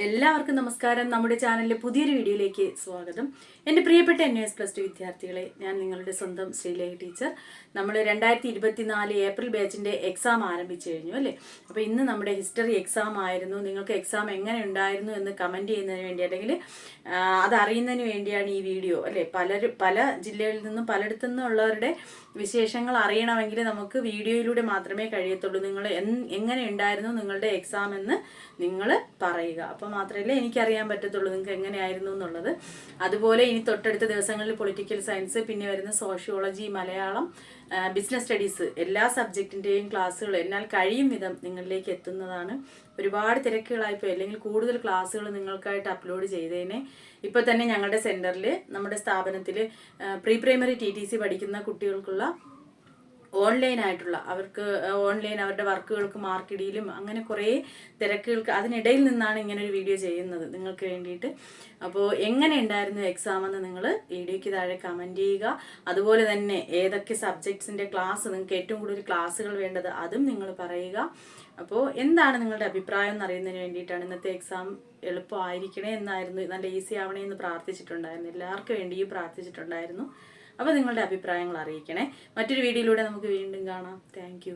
എല്ലാവർക്കും നമസ്കാരം. നമ്മുടെ ചാനലിലെ പുതിയൊരു വീഡിയോയിലേക്ക് സ്വാഗതം. എൻ്റെ പ്രിയപ്പെട്ട NS+2 വിദ്യാർത്ഥികളെ, ഞാൻ നിങ്ങളുടെ സ്വന്തം ശ്രീലേഖ ടീച്ചർ. നമ്മൾ 2024 ഏപ്രിൽ ബാച്ചിൻ്റെ എക്സാം ആരംഭിച്ചു കഴിഞ്ഞു അല്ലേ? അപ്പോൾ ഇന്ന് നമ്മുടെ ഹിസ്റ്ററി എക്സാം ആയിരുന്നു. നിങ്ങൾക്ക് എക്സാം എങ്ങനെ ഉണ്ടായിരുന്നു എന്ന് കമൻറ്റ് ചെയ്യുന്നതിന് വേണ്ടി, അല്ലെങ്കിൽ അതറിയുന്നതിന് വേണ്ടിയാണ് ഈ വീഡിയോ അല്ലേ? പല ജില്ലകളിൽ നിന്നും പലയിടത്തു നിന്നുള്ളവരുടെ വിശേഷങ്ങൾ അറിയണമെങ്കിൽ നമുക്ക് വീഡിയോയിലൂടെ മാത്രമേ കഴിയത്തുള്ളൂ. നിങ്ങൾ എങ്ങനെ ഉണ്ടായിരുന്നു നിങ്ങളുടെ എക്സാം എന്ന് നിങ്ങൾ പറയുക. അപ്പോൾ മാത്രമല്ലേ എനിക്കറിയാൻ പറ്റത്തുള്ളൂ നിങ്ങൾക്ക് എങ്ങനെയായിരുന്നു എന്നുള്ളത്. അതുപോലെ ഇനി തൊട്ടടുത്ത ദിവസങ്ങളിൽ പൊളിറ്റിക്കൽ സയൻസ്, പിന്നെ വരുന്ന സോഷ്യോളജി, മലയാളം, ബിസിനസ് സ്റ്റഡീസ്, എല്ലാ സബ്ജക്റ്റിൻ്റെയും ക്ലാസ്സുകൾ എന്നാൽ കഴിയും വിധം നിങ്ങളിലേക്ക് എത്തുന്നതാണ്. ഒരുപാട് തിരക്കുകളായിപ്പോയി, അല്ലെങ്കിൽ കൂടുതൽ ക്ലാസ്സുകൾ നിങ്ങൾക്കായിട്ട് അപ്ലോഡ് ചെയ്തേനെ. ഇപ്പോൾ തന്നെ ഞങ്ങളുടെ സെൻറ്ററിൽ, നമ്മുടെ സ്ഥാപനത്തിൽ പ്രീ പ്രൈമറി TTC പഠിക്കുന്ന കുട്ടികൾക്കുള്ള ഓൺലൈനായിട്ടുള്ള അവരുടെ വർക്കുകൾക്ക് മാർക്കിടിയിലും അങ്ങനെ കുറേ തിരക്കുകൾക്ക് അതിനിടയിൽ നിന്നാണ് ഇങ്ങനൊരു വീഡിയോ ചെയ്യുന്നത് നിങ്ങൾക്ക് വേണ്ടിയിട്ട്. അപ്പോൾ എങ്ങനെ ഉണ്ടായിരുന്നു എക്സാം എന്ന് നിങ്ങൾ വീഡിയോയ്ക്ക് താഴെ കമൻറ്റ് ചെയ്യുക. അതുപോലെ തന്നെ ഏതൊക്കെ സബ്ജക്ട്സിൻ്റെ ക്ലാസ് നിങ്ങൾക്ക് ഏറ്റവും കൂടുതൽ ക്ലാസ്സുകൾ വേണ്ടത് അതും നിങ്ങൾ പറയുക. അപ്പോൾ എന്താണ് നിങ്ങളുടെ അഭിപ്രായം എന്നറിയുന്നതിന് വേണ്ടിയിട്ടാണ്. ഇന്നത്തെ എക്സാം എളുപ്പമായിരിക്കണേ എന്നായിരുന്നു, നല്ല ഈസി ആവണേ എന്ന് പ്രാർത്ഥിച്ചിട്ടുണ്ടായിരുന്നു. എല്ലാവർക്കും വേണ്ടിയും പ്രാർത്ഥിച്ചിട്ടുണ്ടായിരുന്നു. അപ്പോൾ നിങ്ങളുടെ അഭിപ്രായങ്ങൾ അറിയിക്കണേ. മറ്റൊരു വീഡിയോയിലൂടെ നമുക്ക് വീണ്ടും കാണാം. താങ്ക്